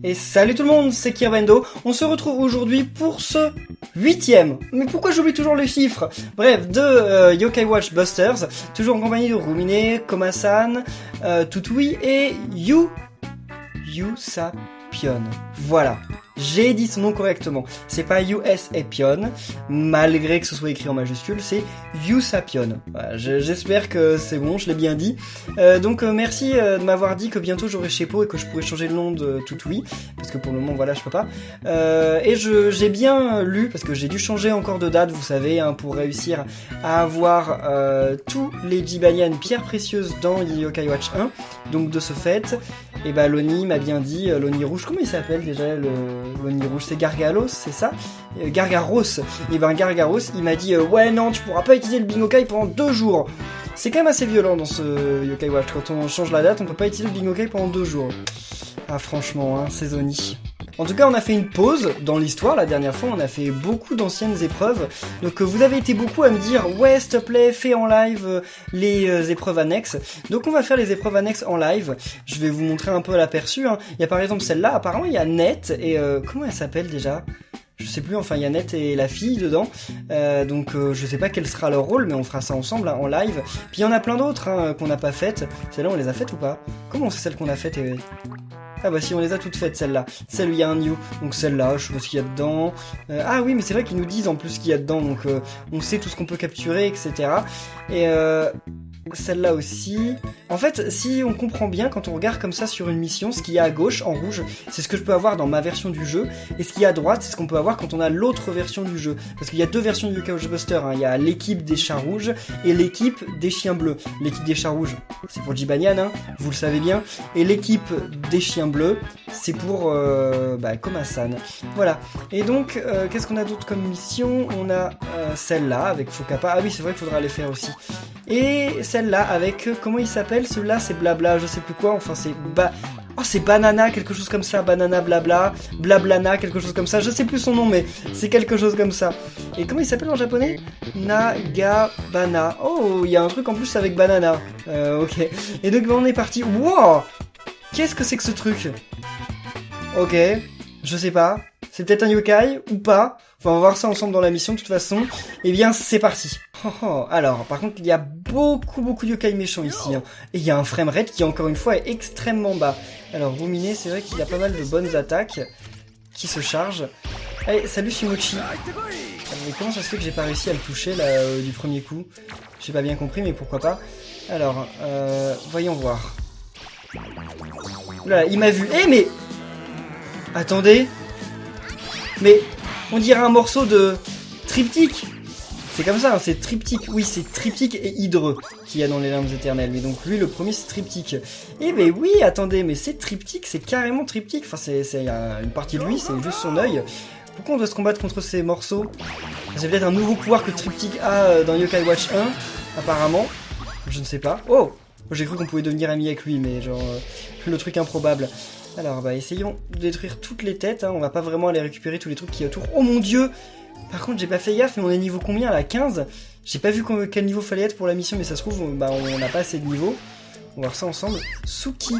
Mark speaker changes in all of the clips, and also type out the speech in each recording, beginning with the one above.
Speaker 1: Et salut tout le monde, c'est Kirbendo. On se retrouve aujourd'hui pour ce 8ème. Mais pourquoi j'oublie toujours les chiffres? Bref, de Yokai Watch Busters, toujours en compagnie de Rumine, Koma-san, Tutui et Yusapion. Voilà. J'ai dit son nom correctement. C'est pas Yusapion, malgré que ce soit écrit en majuscule, c'est Yusapion. Voilà, j'espère que c'est bon, je l'ai bien dit. Donc merci de m'avoir dit que bientôt j'aurai Sheppo et que je pourrais changer le nom de Tutui, parce que pour le moment, voilà, je peux pas. Et j'ai bien lu, parce que j'ai dû changer encore de date, vous savez, hein, pour réussir à avoir tous les Jibanian pierres précieuses dans Yokai Watch 1. Donc de ce fait, et bah Loni m'a bien dit, Loni rouge, comment il s'appelle déjà Loni rouge, c'est Gargalos, c'est ça? Gargaros. Et ben Gargaros, il m'a dit ouais non, tu pourras pas utiliser le Bingokai pendant 2 jours. C'est quand même assez violent dans ce Yokai Watch. Quand on change la date, on peut pas utiliser le Bingokai pendant 2 jours. Ah franchement, hein, c'est Zoni. En tout cas, on a fait une pause dans l'histoire. La dernière fois, on a fait beaucoup d'anciennes épreuves. Donc vous avez été beaucoup à me dire ouais, s'il te plaît, fais en live les épreuves annexes. Donc on va faire les épreuves annexes en live. Je vais vous montrer un peu l'aperçu. Hein. Il y a par exemple celle-là. Apparemment, il y a Net et comment elle s'appelle déjà ? Je sais plus, enfin il y a Net et la fille dedans, donc je sais pas quel sera leur rôle, mais on fera ça ensemble hein, en live. Puis il y en a plein d'autres hein, qu'on n'a pas faites. Celles-là on les a faites ou pas? Comment c'est celles qu'on a faites Ah bah si, on les a toutes faites celles-là. Celle où il y a un new, donc celle-là, je sais pas ce qu'il y a dedans. Ah oui, mais c'est vrai qu'ils nous disent en plus ce qu'il y a dedans, donc on sait tout ce qu'on peut capturer, etc. Et celle-là aussi. En fait, si on comprend bien, quand on regarde comme ça sur une mission, ce qu'il y a à gauche, en rouge, c'est ce que je peux avoir dans ma version du jeu, et ce qu'il y a à droite, c'est ce qu'on peut avoir quand on a l'autre version du jeu. Parce qu'il y a 2 versions du Yokai Watch Buster, hein. Il y a l'équipe des chats rouges et l'équipe des chiens bleus. L'équipe des chats rouges, c'est pour Jibanian, hein, vous le savez bien, et l'équipe des chiens bleus, c'est pour Koma-san. Voilà. Et donc, qu'est-ce qu'on a d'autre comme mission? On a celle-là, avec Fokapa. Ah oui, c'est vrai qu'il faudra les faire aussi. Et celle-là avec, comment il s'appelle? Celui-là c'est Blabla, je sais plus quoi, enfin c'est c'est Banana, quelque chose comme ça, Banana Blabla, Blablana, quelque chose comme ça, je sais plus son nom mais c'est quelque chose comme ça. Et comment il s'appelle en japonais? Nagabana. Oh, il y a un truc en plus avec Banana. Ok. Et donc on est parti. Wow! Qu'est-ce que c'est que ce truc? Ok, je sais pas. C'est peut-être un yokai ou pas. Enfin, on va voir ça ensemble dans la mission de toute façon. Eh bien, c'est parti. Alors, par contre, il y a beaucoup de yokai méchants ici. Hein. Et il y a un framerate qui, encore une fois, est extrêmement bas. Alors, Rumine, c'est vrai qu'il y a pas mal de bonnes attaques qui se chargent. Allez, salut Shimochi. Mais comment ça se fait que j'ai pas réussi à le toucher, là, du premier coup? J'ai pas bien compris, mais pourquoi pas. Alors, voyons voir. Là, il m'a vu. Eh, mais... Attendez. Mais on dirait un morceau de triptyque. C'est comme ça, hein, c'est triptyque. Oui, c'est triptyque et hydreux qu'il y a dans les limbes éternelles. Mais donc lui, le premier, c'est triptyque. Eh ben oui, attendez, mais c'est triptyque, c'est carrément triptyque. Enfin, c'est une partie de lui, c'est juste son œil. Pourquoi on doit se combattre contre ces morceaux? C'est peut-être un nouveau pouvoir que triptyque a dans Yokai Watch 1, apparemment. Je ne sais pas. Oh, j'ai cru qu'on pouvait devenir ami avec lui, mais genre le truc improbable. Alors bah essayons de détruire toutes les têtes, hein. On va pas vraiment aller récupérer tous les trucs qui y a autour. Oh mon dieu! Par contre j'ai pas fait gaffe, mais on est niveau combien là? 15? J'ai pas vu quel niveau fallait être pour la mission, mais ça se trouve on n'a pas assez de niveau. On va voir ça ensemble. Suki.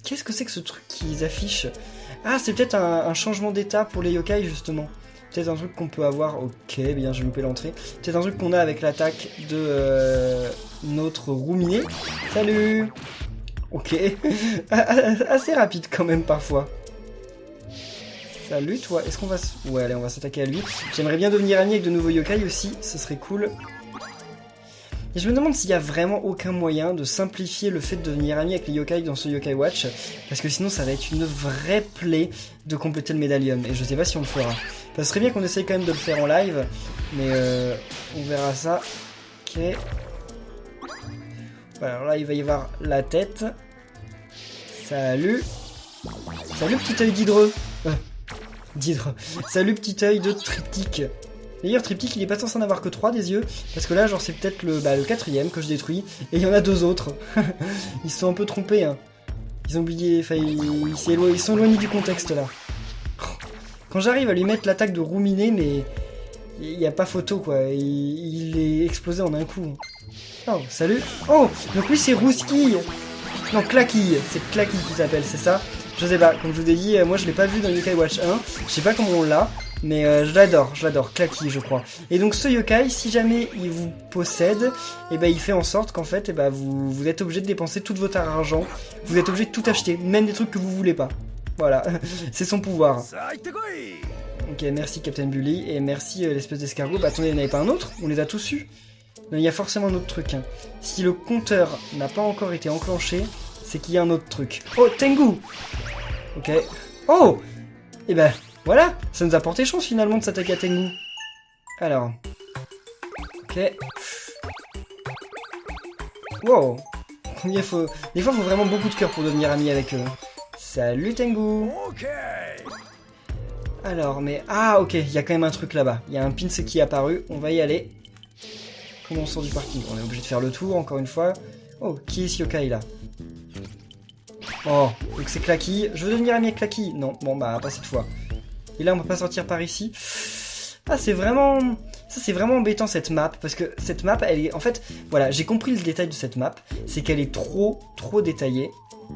Speaker 1: Qu'est-ce que c'est que ce truc qu'ils affichent? Ah, c'est peut-être un changement d'état pour les yokai justement. Peut-être un truc qu'on peut avoir. Ok, bien j'ai loupé l'entrée. Peut-être un truc qu'on a avec l'attaque de notre Rumine. Salut! Ok, assez rapide quand même parfois. Salut toi, est-ce qu'on va... Ouais, allez, on va s'attaquer à lui. J'aimerais bien devenir ami avec de nouveaux yokai aussi, ce serait cool. Et je me demande s'il y a vraiment aucun moyen de simplifier le fait de devenir ami avec les yokai dans ce Yokai Watch, parce que sinon ça va être une vraie plaie de compléter le médaillum, et je sais pas si on le fera. Ça serait bien qu'on essaye quand même de le faire en live, mais on verra ça. Ok. Alors là, il va y avoir la tête. Salut. Salut, petit œil d'hydreux. D'hydre. Salut, petit œil de triptyque. D'ailleurs, triptyque, il est pas censé en avoir que 3 des yeux. Parce que là, genre, c'est peut-être le 4ème que je détruis. Et il y en a 2 autres. Ils se sont un peu trompés, hein. Ils ont oublié... Enfin, ils sont éloignés du contexte, là. Quand j'arrive à lui mettre l'attaque de Rumine, mais... Il n'y a pas photo, quoi. Il est explosé en un coup. Oh, salut. Oh, donc oui, c'est Rouski. Non, Clacky. C'est Clacky qui s'appelle, c'est ça. Je sais pas, comme je vous ai dit, moi je l'ai pas vu dans Yokai Watch 1, je sais pas comment on l'a, mais je l'adore, Clacky je crois. Et donc ce yokai, si jamais il vous possède, et ben il fait en sorte qu'en fait, vous êtes obligé de dépenser tout votre argent, vous êtes obligé de tout acheter, même des trucs que vous voulez pas. Voilà, c'est son pouvoir. Ok, merci Captain Bully, et merci l'espèce d'escargot. Bah attendez, il n'y en avait pas un autre? On les a tous eus? Non, il y a forcément un autre truc. Hein. Si le compteur n'a pas encore été enclenché, c'est qu'il y a un autre truc. Oh, Tengu! Ok. Oh! Et ben, voilà, ça nous a porté chance finalement de s'attaquer à Tengu. Alors. Ok. Wow. Des fois, il faut vraiment beaucoup de cœur pour devenir ami avec eux. Salut Tengu! Alors, mais... Ah, ok, il y a quand même un truc là-bas. Il y a un pins qui est apparu, on va y aller. Comment on sort du parking? On est obligé de faire le tour, encore une fois. Oh, qui est ce yokai là? Oh, donc c'est Clacky. Je veux devenir ami avec Clacky. Non, bon bah, pas cette fois. Et là, on peut pas sortir par ici. Ah, c'est vraiment... Ça, c'est vraiment embêtant cette map, parce que cette map, elle est... En fait, voilà, j'ai compris le détail de cette map. C'est qu'elle est trop détaillée.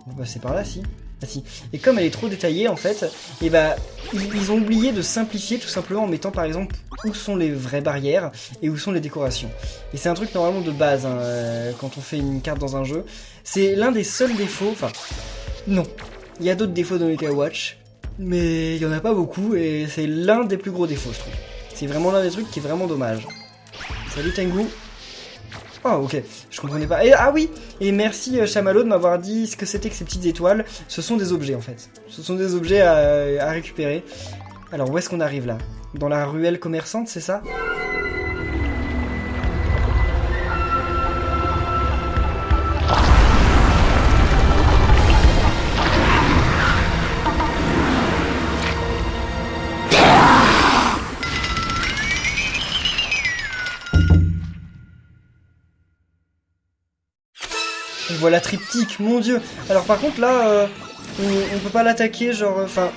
Speaker 1: On va passer par là, si. Ah si. Et comme elle est trop détaillée en fait, et bah ils ont oublié de simplifier tout simplement en mettant par exemple où sont les vraies barrières et où sont les décorations. Et c'est un truc normalement de base hein, quand on fait une carte dans un jeu. C'est l'un des seuls défauts, enfin non, il y a d'autres défauts dans Yokai Watch, mais il y en a pas beaucoup et c'est l'un des plus gros défauts je trouve. C'est vraiment l'un des trucs qui est vraiment dommage. Salut Tengu. Oh ok, je comprenais pas. Et, ah oui, et merci Chamallow de m'avoir dit ce que c'était que ces petites étoiles. Ce sont des objets en fait. Ce sont des objets à récupérer. Alors où est-ce qu'on arrive là? Dans la ruelle commerçante, c'est ça? Voilà triptyque, mon dieu. Alors par contre là, on peut pas l'attaquer, genre, enfin,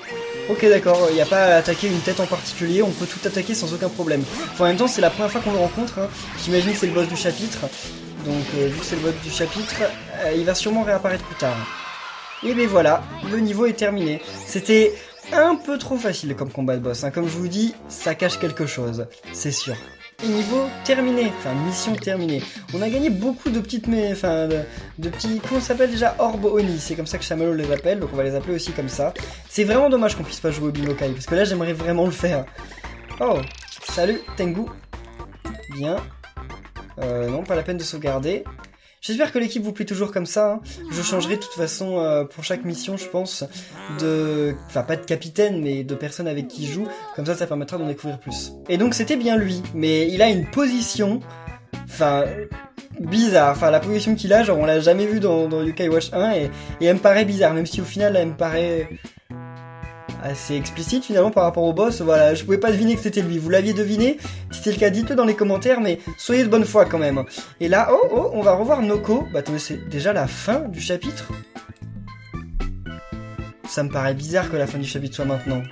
Speaker 1: ok d'accord, il n'y a pas à attaquer une tête en particulier, on peut tout attaquer sans aucun problème. Enfin, en même temps, c'est la première fois qu'on le rencontre, hein. J'imagine que c'est le boss du chapitre, donc vu que c'est le boss du chapitre, il va sûrement réapparaître plus tard. Et ben voilà, le niveau est terminé. C'était un peu trop facile comme combat de boss, hein. Comme je vous dis, ça cache quelque chose, c'est sûr. Et niveau terminé, enfin mission terminée. On a gagné beaucoup de petites, de petits, comment ça s'appelle déjà, Orb Oni, c'est comme ça que Chamallow les appelle, donc on va les appeler aussi comme ça. C'est vraiment dommage qu'on puisse pas jouer au Bimokai, parce que là j'aimerais vraiment le faire. Oh, salut Tengu. Bien. Non, pas la peine de sauvegarder. J'espère que l'équipe vous plaît toujours comme ça, hein. Je changerai de toute façon pour chaque mission, je pense, enfin pas de capitaine, mais de personnes avec qui je joue, comme ça permettra d'en découvrir plus. Et donc c'était bien lui, mais il a une position, enfin, bizarre, enfin la position qu'il a, genre on l'a jamais vu dans Yokai Watch 1, et elle me paraît bizarre, même si au final elle me paraît assez explicite finalement par rapport au boss. Voilà, je pouvais pas deviner que c'était lui. Vous l'aviez deviné? Si c'est le cas, dites-le dans les commentaires, mais soyez de bonne foi quand même. Et là, oh, on va revoir Noko. Bah attendez, c'est déjà la fin du chapitre? Ça me paraît bizarre que la fin du chapitre soit maintenant.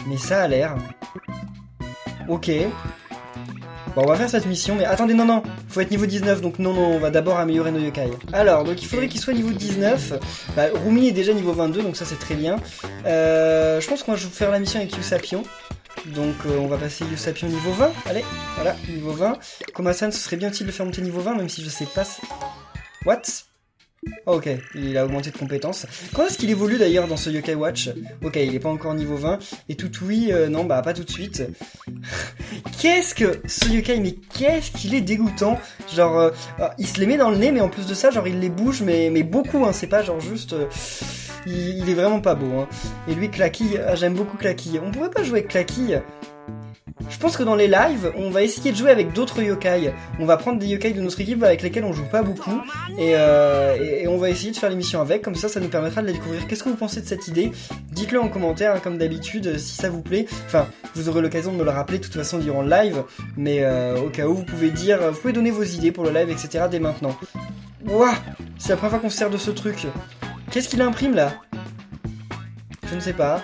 Speaker 1: Mais ça a l'air. Ok. Bon, on va faire cette mission, mais attendez, non, faut être niveau 19, donc non, on va d'abord améliorer nos yokai. Alors, donc il faudrait qu'il soit niveau 19, bah, Rumi est déjà niveau 22, donc ça c'est très bien. Je pense qu'on va faire la mission avec Yusapion, donc on va passer Yusapion niveau 20, allez, voilà, niveau 20. Komasan, ce serait bien utile de le faire monter niveau 20, même si je sais pas... What? Oh, ok, il a augmenté de compétences. Quand est-ce qu'il évolue d'ailleurs dans ce Yokai Watch? Ok, il est pas encore niveau 20. Et Toutoui, non, bah pas tout de suite. Qu'est-ce que ce Yokai, mais qu'est-ce qu'il est dégoûtant. Genre, il se les met dans le nez, mais en plus de ça, genre il les bouge, mais beaucoup, hein, c'est pas genre juste... il est vraiment pas beau, hein. Et lui, Clacky, j'aime beaucoup Clacky. On pourrait pas jouer avec Clacky. Je pense que dans les lives, on va essayer de jouer avec d'autres yokai. On va prendre des yokai de notre équipe avec lesquels on joue pas beaucoup. Et on va essayer de faire l'émission avec. Comme ça nous permettra de les découvrir. Qu'est-ce que vous pensez de cette idée? Dites-le en commentaire, hein, comme d'habitude, si ça vous plaît. Enfin, vous aurez l'occasion de me le rappeler de toute façon durant le live. Mais au cas où, vous pouvez donner vos idées pour le live, etc. dès maintenant. Ouah, c'est la première fois qu'on se sert de ce truc. Qu'est-ce qu'il imprime là? Je ne sais pas.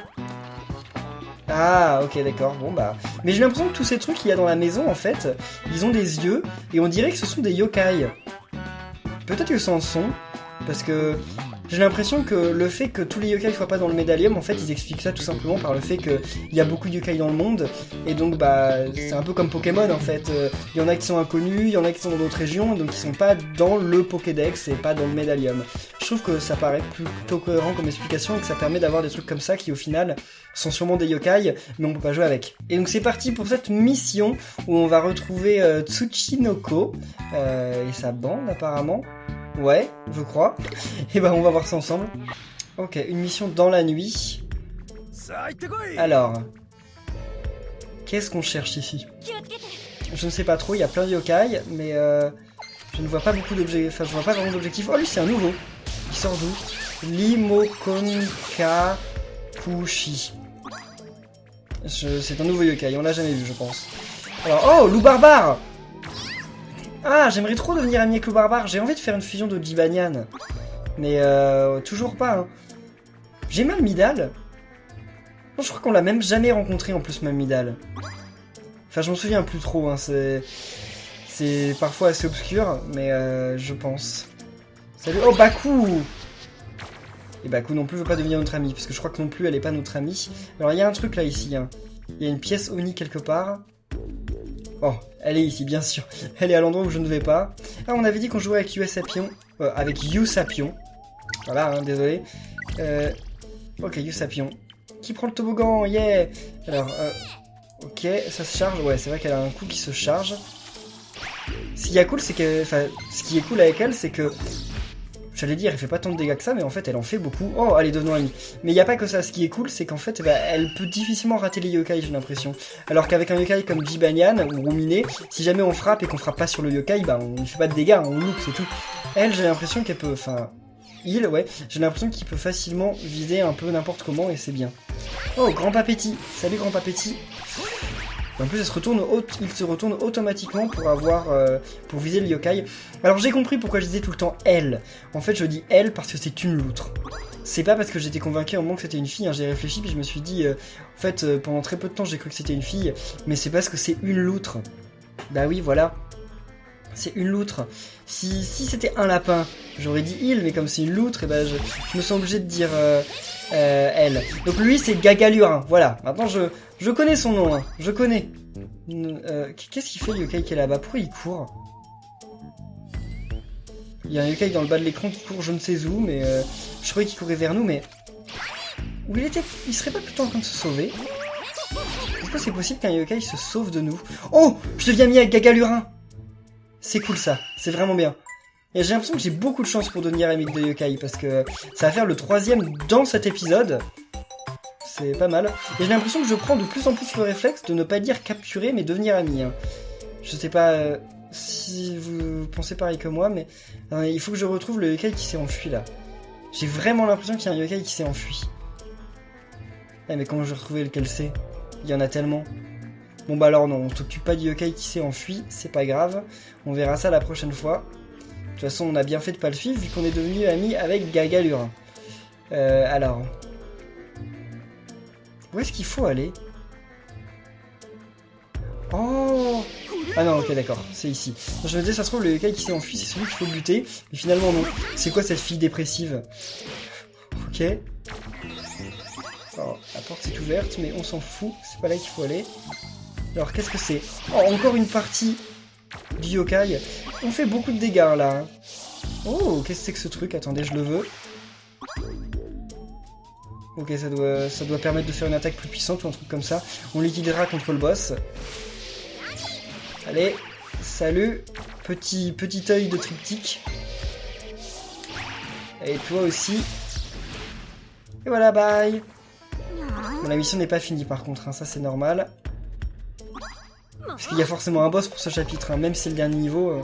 Speaker 1: Ah, ok, d'accord, bon bah... Mais j'ai l'impression que tous ces trucs qu'il y a dans la maison, en fait, ils ont des yeux, et on dirait que ce sont des yokai. Peut-être que ce en sont, parce que... j'ai l'impression que le fait que tous les yokai soient pas dans le médaillum, en fait, ils expliquent ça tout simplement par le fait qu'il y a beaucoup de yokai dans le monde, et donc bah c'est un peu comme Pokémon en fait. Il y en a qui sont inconnus, il y en a qui sont dans d'autres régions, donc ils sont pas dans le Pokédex et pas dans le médaillum. Je trouve que ça paraît plutôt cohérent comme explication et que ça permet d'avoir des trucs comme ça qui au final sont sûrement des yokai, mais on peut pas jouer avec. Et donc c'est parti pour cette mission où on va retrouver Tsuchinoko et sa bande apparemment. Ouais, je crois. Et ben on va voir ça ensemble. Ok, une mission dans la nuit. Alors, qu'est-ce qu'on cherche ici? Je ne sais pas trop, il y a plein de yokai, mais je ne vois pas beaucoup d'objectifs. Enfin, je vois pas vraiment d'objectifs. Oh, lui, c'est un nouveau. Il sort d'où? Limokonkakushi. C'est un nouveau yokai, on l'a jamais vu, je pense. Alors, oh, loup barbare! Ah, j'aimerais trop devenir ami avec loup barbare. J'ai envie de faire une fusion de Jibanyan. Mais toujours pas, hein. J'ai Malmidal. Non, je crois qu'on l'a même jamais rencontré en plus, Malmidal. Enfin, je m'en souviens plus trop, hein. C'est parfois assez obscur, mais je pense. Salut. Oh, Baku! Et Baku non plus veut pas devenir notre amie, parce que je crois que non plus elle est pas notre amie. Alors, il y a un truc là, ici, hein. Il y a une pièce Oni quelque part. Oh, elle est ici, bien sûr. Elle est à l'endroit où je ne vais pas. Ah, on avait dit qu'on jouait avec Usapion. Avec Usapion. Voilà, hein, désolé. Ok, Usapion. Qui prend le toboggan? Yeah! Alors, ok, ça se charge. Ouais, c'est vrai qu'elle a un coup qui se charge. Ce qui est cool, c'est que... Enfin, ce qui est cool avec elle, c'est que... J'allais dire, elle fait pas tant de dégâts que ça, mais en fait, elle en fait beaucoup. Oh, allez, devenons amis. Mais il n'y a pas que ça. Ce qui est cool, c'est qu'en fait, bah, elle peut difficilement rater les yokai, j'ai l'impression. Alors qu'avec un yokai comme Jibanyan ou Rumine, si jamais on frappe et qu'on frappe pas sur le yokai, bah, on ne fait pas de dégâts, on loupe, c'est tout. Elle, j'ai l'impression qu'elle peut... Enfin... ouais. J'ai l'impression qu'il peut facilement viser un peu n'importe comment, et c'est bien. Oh, Grand Papéti. Salut, Grand Papéti. En plus, il se retourne automatiquement pour pour viser le yokai. Alors, j'ai compris pourquoi je disais tout le temps elle. En fait, je dis elle parce que c'est une loutre. C'est pas parce que j'étais convaincu au moment que c'était une fille, hein. J'ai réfléchi puis je me suis dit, en fait, pendant très peu de temps, j'ai cru que c'était une fille, mais c'est parce que c'est une loutre. Bah oui, voilà. C'est une loutre. Si c'était un lapin, j'aurais dit il, mais comme c'est une loutre, et ben je me sens obligé de dire elle. Donc lui, c'est Gagalurin. Voilà. Maintenant, je connais son nom. Hein. Je connais. Qu'est-ce qu'il fait le yokai qui est là-bas? Pourquoi il court? Il y a un yokai dans le bas de l'écran qui court je ne sais où, mais je croyais qu'il courait vers nous, mais... Où il était? Il serait pas plutôt en train de se sauver? Est-ce que c'est possible qu'un yokai se sauve de nous? Oh! Je deviens ami avec Gagalurin! C'est cool ça, c'est vraiment bien. Et j'ai l'impression que j'ai beaucoup de chance pour devenir ami de yokai, parce que ça va faire le 3e dans cet épisode. C'est pas mal. Et j'ai l'impression que je prends de plus en plus le réflexe de ne pas dire capturer, mais devenir ami. Hein. Je sais pas si vous pensez pareil que moi, mais il faut que je retrouve le yokai qui s'est enfui là. J'ai vraiment l'impression qu'il y a un yokai qui s'est enfui. Eh, mais comment je vais retrouver lequel c'est? Il y en a tellement. Bon bah alors non, on s'occupe pas du yokai qui s'est enfui, c'est pas grave. On verra ça la prochaine fois. De toute façon, on a bien fait de pas le suivre vu qu'on est devenu amis avec Gagalurin. Alors... Où est-ce qu'il faut aller? Oh! Ah non, ok, d'accord, c'est ici. Je me disais, ça se trouve, le yokai qui s'est enfui, c'est celui qu'il faut buter. Mais finalement, non. C'est quoi cette fille dépressive? Ok. Alors, la porte est ouverte, mais on s'en fout. C'est pas là qu'il faut aller. Alors, qu'est-ce que c'est? Oh, encore une partie du yokai. On fait beaucoup de dégâts, là. Hein. Oh, qu'est-ce que c'est que ce truc? Attendez, je le veux. Ok, ça doit permettre de faire une attaque plus puissante ou un truc comme ça. On l'utilisera contre le boss. Allez, salut, petit œil de triptyque. Et toi aussi. Et voilà, bye. Bon, la mission n'est pas finie par contre, hein, ça c'est normal. Parce qu'il y a forcément un boss pour ce chapitre, hein, même si c'est le dernier niveau.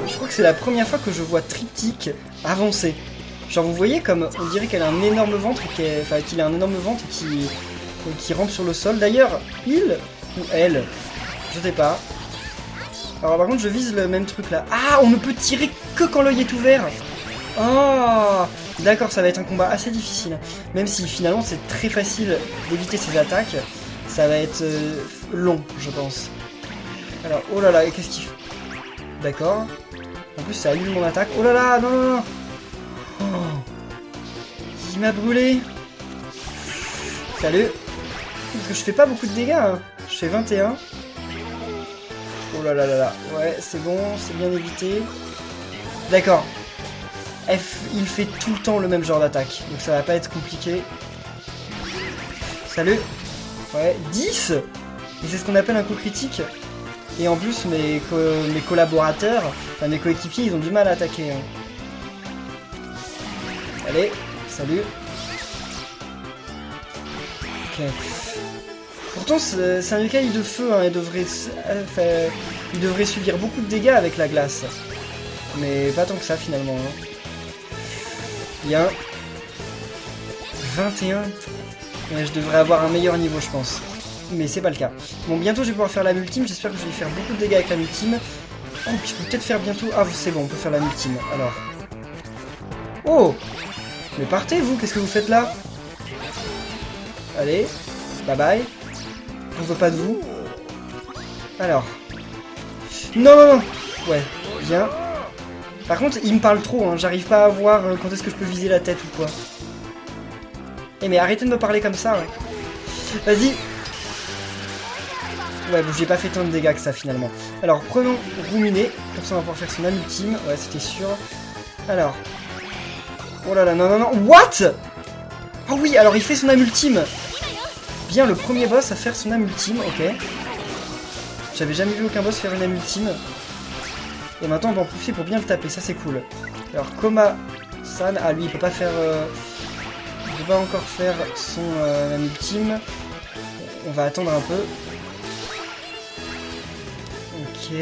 Speaker 1: Je crois que c'est la première fois que je vois Triptyque avancer. Genre vous voyez comme on dirait qu'elle a un énorme ventre et qu'il a un énorme ventre qui rampe sur le sol. D'ailleurs, il ou elle, Je sais pas. Alors par contre je vise le même truc là. Ah, on ne peut tirer que quand l'œil est ouvert. Oh, d'accord, ça va être un combat assez difficile. Même si finalement c'est très facile d'éviter ces attaques, ça va être long, je pense. Alors, oh là là, qu'est-ce qu'il fait? D'accord. En plus ça annule mon attaque. Oh là là, non, non, non. Oh. Il m'a brûlé. Salut. Parce que je fais pas beaucoup de dégâts, hein. Je fais 21. Oh là là là là. Ouais, c'est bon, c'est bien évité. D'accord. Il fait tout le temps le même genre d'attaque. Donc ça va pas être compliqué. Salut. Ouais, 10. Et c'est ce qu'on appelle un coup critique. Et en plus, mes collaborateurs, enfin mes coéquipiers, ils ont du mal à attaquer. Hein. Allez, salut. Ok. Pourtant, c'est un yokai de feu, hein, il devrait subir beaucoup de dégâts avec la glace. Mais pas tant que ça, finalement. Hein. Bien. 21. Et je devrais avoir un meilleur niveau, je pense. Mais c'est pas le cas. Bon, bientôt, je vais pouvoir faire la multime. J'espère que je vais faire beaucoup de dégâts avec la multime. Oh, puis je peux peut-être faire bientôt... Ah, c'est bon, on peut faire la multime. Alors. Oh! Mais partez, vous, qu'est-ce que vous faites là? Allez. Bye bye. On veut pas de vous. Alors. Non, non, non. Ouais, bien. Par contre, il me parle trop, hein. J'arrive pas à voir quand est-ce que je peux viser la tête ou quoi. Eh mais arrêtez de me parler comme ça. Ouais. Vas-y. Ouais, bon, j'ai pas fait tant de dégâts que ça finalement. Alors, prenons Ruminé. Comme ça, on va pouvoir faire son âme ultime. Ouais, c'était sûr. Alors. Oh là là, non, non, non. What? Oh oui, alors il fait son âme ultime. Bien, le premier boss à faire son âme ultime, ok. J'avais jamais vu aucun boss faire une âme ultime. Et maintenant on va en profiter pour bien le taper, ça c'est cool. Alors Koma-san, ah lui il peut pas faire... il peut pas encore faire son âme ultime. On va attendre un peu. Ok.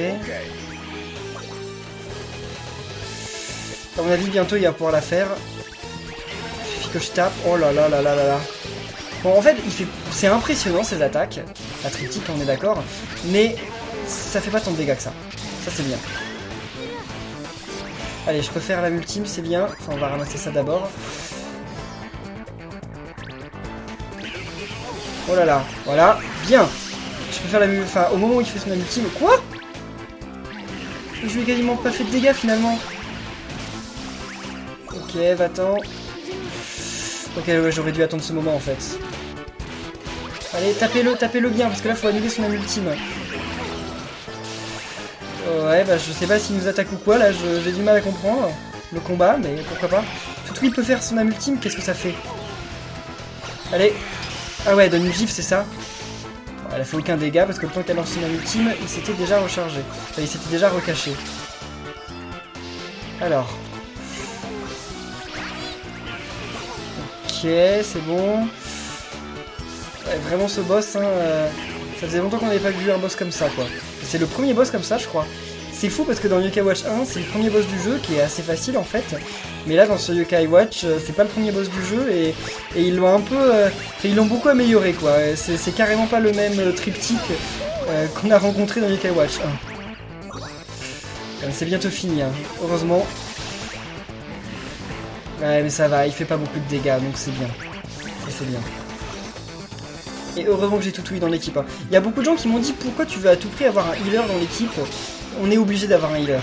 Speaker 1: À mon avis bientôt il va pouvoir la faire. Il suffit que je tape. Oh là là là là là là. Bon, en fait, c'est impressionnant ces attaques. La triptyque, on est d'accord. Mais ça fait pas tant de dégâts que ça. Ça, c'est bien. Allez, je peux faire la ultime, c'est bien. Enfin, on va ramasser ça d'abord. Oh là là, voilà. Bien. Je peux faire la Enfin, au moment où il fait son ultime... Quoi? Je lui ai quasiment pas fait de dégâts, finalement. Ok, va-t'en. Ok, ouais, j'aurais dû attendre ce moment en fait. Allez, tapez-le bien, parce que là, faut annuler son âme ultime. Ouais, bah je sais pas s'il nous attaque ou quoi, là, j'ai du mal à comprendre le combat, mais pourquoi pas. Surtout il peut faire son âme ultime, qu'est-ce que ça fait? Allez. Ah ouais, donne une gifle, c'est ça? Bon, elle a fait aucun dégât, parce que le temps qu'elle lance son âme ultime, il s'était déjà rechargé. Enfin, il s'était déjà recaché. Alors... Ok, c'est bon. Ouais, vraiment ce boss, hein, ça faisait longtemps qu'on n'avait pas vu un boss comme ça, quoi. C'est le premier boss comme ça, je crois. C'est fou parce que dans Yokai Watch 1, c'est le premier boss du jeu qui est assez facile en fait. Mais là, dans ce Yokai Watch, c'est pas le premier boss du jeu et ils l'ont un peu... ils l'ont beaucoup amélioré, quoi. C'est carrément pas le même triptyque qu'on a rencontré dans Yokai Watch 1. C'est bientôt fini, hein. Heureusement. Ouais, mais ça va, il fait pas beaucoup de dégâts, donc c'est bien. Et c'est bien. Et heureusement que j'ai Toutouille dans l'équipe. Hein. Il y a beaucoup de gens qui m'ont dit pourquoi tu veux à tout prix avoir un healer dans l'équipe. On est obligé d'avoir un healer.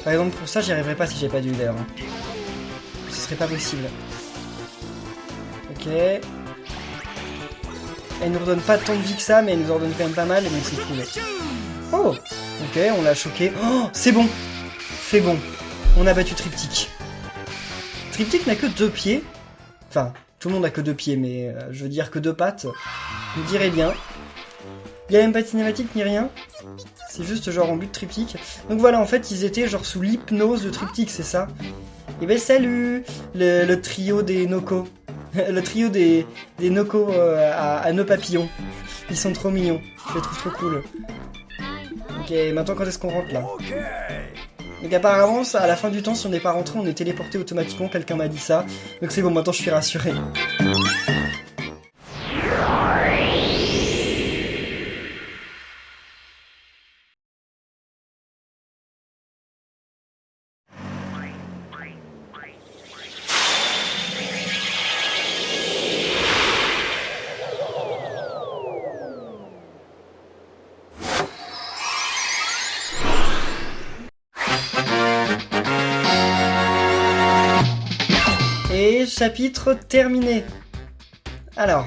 Speaker 1: Par exemple, pour ça, j'y arriverais pas si j'ai pas de healer. Hein. Ce serait pas possible. Ok. Elle nous redonne pas tant de vie que ça, mais elle nous en redonne quand même pas mal, donc c'est cool. Oh, ok, on l'a choqué. Oh, c'est bon. C'est bon. On a battu Triptyque. Triptyque n'a que 2 pieds. Enfin, tout le monde a que 2 pieds, mais je veux dire que 2 pattes. Je dirais bien. Il n'y a même pas de cinématique ni rien. C'est juste genre en but de Triptyque. Donc voilà, en fait, ils étaient genre sous l'hypnose de Triptyque, c'est ça. Et ben salut le trio des Noko. Le trio des Noko à nœud papillon. Ils sont trop mignons. Je les trouve trop cool. Ok, maintenant quand est-ce qu'on rentre là? Donc apparemment, à la fin du temps, si on n'est pas rentré, on est téléporté automatiquement, quelqu'un m'a dit ça. Donc c'est bon, maintenant je suis rassuré. chapitre terminé. Alors,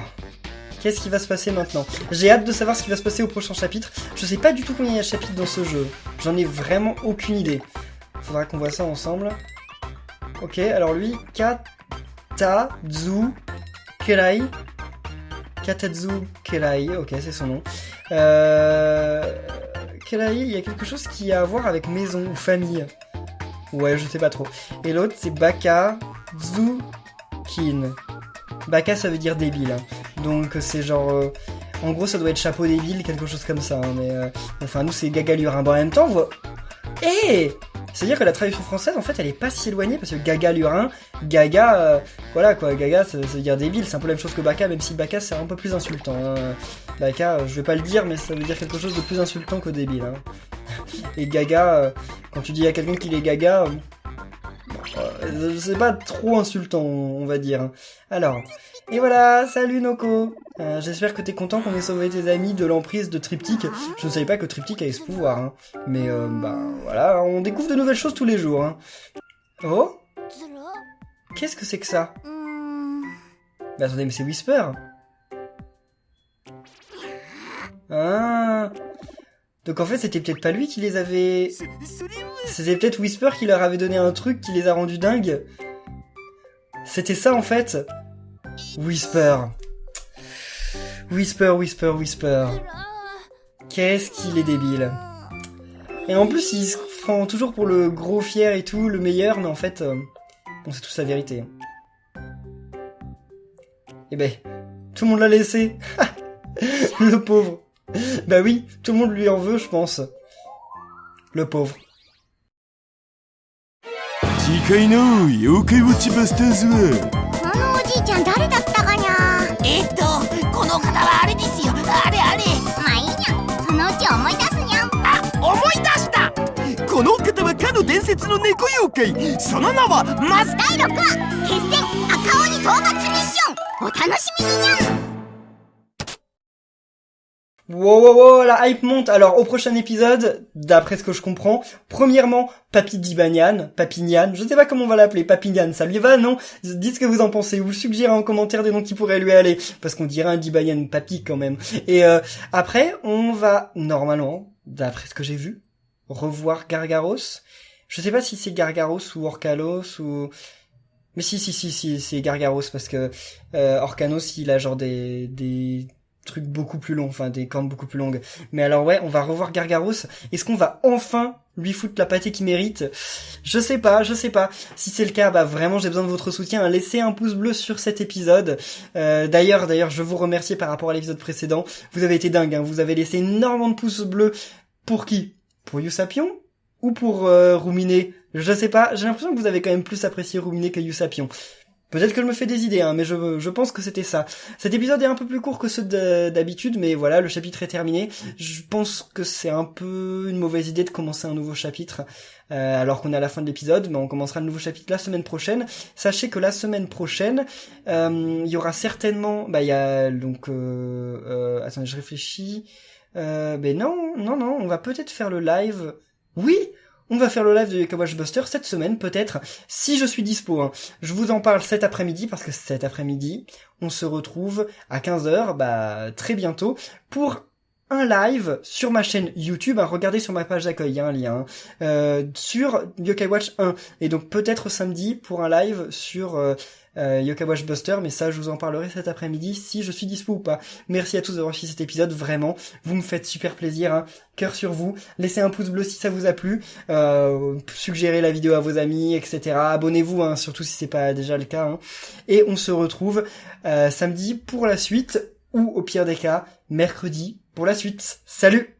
Speaker 1: qu'est-ce qui va se passer maintenant? J'ai hâte de savoir ce qui va se passer au prochain chapitre. Je sais pas du tout combien il y a de chapitres dans ce jeu. J'en ai vraiment aucune idée. Faudra qu'on voit ça ensemble. Ok, alors lui, Katazu Kerai. Katazu Kerai, ok, c'est son nom. Kerai, il y a quelque chose qui a à voir avec maison ou famille. Ouais, je sais pas trop. Et l'autre, c'est Baka Zukin. Baka, ça veut dire débile. Hein. Donc, c'est genre... en gros, ça doit être chapeau débile, quelque chose comme ça. Hein, mais enfin, nous, c'est Gaga Lurin. Bon, en même temps, on voit... C'est-à-dire que la traduction française, en fait, elle est pas si éloignée, parce que Gaga Lurin, Gaga... voilà, quoi, Gaga, ça veut dire débile. C'est un peu la même chose que Baka, même si Baka, c'est un peu plus insultant. Hein. Baka, je vais pas le dire, mais ça veut dire quelque chose de plus insultant que débile. Hein. Et Gaga, quand tu dis à quelqu'un qu'il est Gaga... c'est pas trop insultant, on va dire. Alors, et voilà, salut Noko. J'espère que t'es content qu'on ait sauvé tes amis de l'emprise de Triptyque. Je ne savais pas que Triptyque avait ce pouvoir, hein. Mais voilà, on découvre de nouvelles choses tous les jours. Hein. Oh, qu'est-ce que c'est que ça? Bah attendez, mais c'est Whisper. Ah. Donc en fait, c'était peut-être pas lui qui les avait... C'était peut-être Whisper qui leur avait donné un truc qui les a rendus dingues. C'était ça en fait. Whisper. Whisper. Qu'est-ce qu'il est débile. Et en plus, il se prend toujours pour le gros fier et tout, le meilleur, mais en fait, on sait tous la vérité. Eh ben, tout le monde l'a laissé. Le pauvre. Bah oui, tout le monde lui en veut, je pense. Le pauvre.
Speaker 2: 次回の妖怪ウォッチバスターズは
Speaker 3: このおじいちゃん誰だったかにゃ。
Speaker 4: この方はあれですよ。あれ。
Speaker 3: まあいいにゃ、そのうち思い出すにゃ。
Speaker 4: あ、思い出した。この方はかの伝説の猫妖怪。その名はマス。
Speaker 3: 第6話決戦赤鬼討伐ミッション、お楽しみににゃん。
Speaker 1: Wow, la hype monte. Alors, au prochain épisode, d'après ce que je comprends, premièrement, Papignan, je sais pas comment on va l'appeler, Papignan, ça lui va, non? Dites ce que vous en pensez, ou suggérez en commentaire des noms qui pourraient lui aller, parce qu'on dirait un Dibanyan Papi quand même. Et après, on va, normalement, d'après ce que j'ai vu, revoir Gargaros. Je sais pas si c'est Gargaros ou Orkalos ou... Mais si, c'est Gargaros, parce que Orkanos, il a genre des trucs beaucoup plus longs, enfin des cornes beaucoup plus longues. Mais alors ouais, on va revoir Gargaros. Est-ce qu'on va enfin lui foutre la pâtée qu'il mérite? Je sais pas. Si c'est le cas, bah vraiment j'ai besoin de votre soutien. Hein. Laissez un pouce bleu sur cet épisode. D'ailleurs, je veux vous remercier par rapport à l'épisode précédent. Vous avez été dingue, hein. Vous avez laissé énormément de pouces bleus. Pour qui? Pour Usapion? Ou pour Ruminé? Je sais pas, j'ai l'impression que vous avez quand même plus apprécié Ruminé que Usapion. Peut-être que je me fais des idées, hein, mais je pense que c'était ça. Cet épisode est un peu plus court que ceux d'habitude, mais voilà, le chapitre est terminé. Je pense que c'est un peu une mauvaise idée de commencer un nouveau chapitre, alors qu'on est à la fin de l'épisode, mais on commencera le nouveau chapitre la semaine prochaine. Sachez que la semaine prochaine, il y aura certainement... Bah, il y a donc... attendez, je réfléchis... non, on va peut-être faire le live... Oui! On va faire le live de Yokai Watch Buster cette semaine, peut-être, si je suis dispo. Hein. Je vous en parle cet après-midi, parce que cet après-midi, on se retrouve à 15h, bah très bientôt, pour un live sur ma chaîne YouTube. Hein. Regardez sur ma page d'accueil, il y a un lien, sur Yokai Watch 1. Et donc peut-être samedi pour un live sur... Yokai Watch Buster, mais ça je vous en parlerai cet après-midi si je suis dispo ou pas. Merci à tous d'avoir suivi cet épisode, vraiment, vous me faites super plaisir, hein. Cœur sur vous, laissez un pouce bleu si ça vous a plu, suggérez la vidéo à vos amis, etc. Abonnez-vous, hein, surtout si c'est pas déjà le cas, hein. Et on se retrouve samedi pour la suite, ou au pire des cas, mercredi pour la suite. Salut!